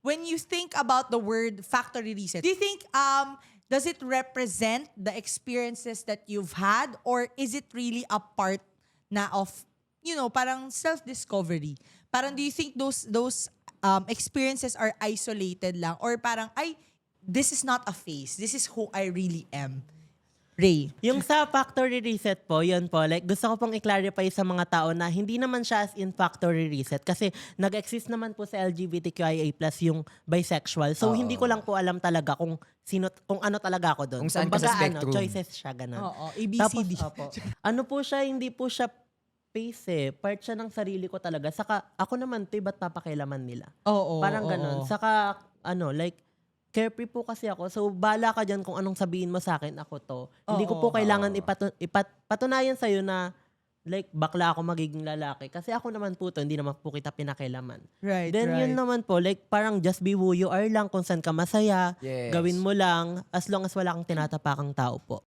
when you think about the word factory reset, do you think does it represent the experiences that you've had, or is it really a part na of, parang self-discovery? Parang do you think those experiences are isolated lang, or parang this is not a phase, this is who I really am? Ray. Yung sa factory reset po, yun po, like gusto ko pong i-clarify sa mga tao na hindi naman siya as in factory reset kasi nag-exist naman po sa LGBTQIA+ yung bisexual. So hindi ko lang po alam talaga kung ano talaga ako doon. Kung saan ka sa spectrum. Choices siya, ganun. Oo, ABCD. Tapos, ano po siya, hindi po siya phase part siya ng sarili ko talaga. Saka ako naman, ba't papakailaman nila? Oo. Parang ganun. Saka, like, carefree po kasi ako. So, bala ka dyan kung anong sabihin mo sa akin, ako to. Hindi ko po kailangan patunayan sa'yo na like, bakla ako magiging lalaki. Kasi ako naman po to, hindi naman po kita pinakailaman. Right, Then, yun naman po, like, parang just be who you are lang. Kung saan ka masaya, Yes. gawin mo lang, as long as wala kang tinatapakang tao po.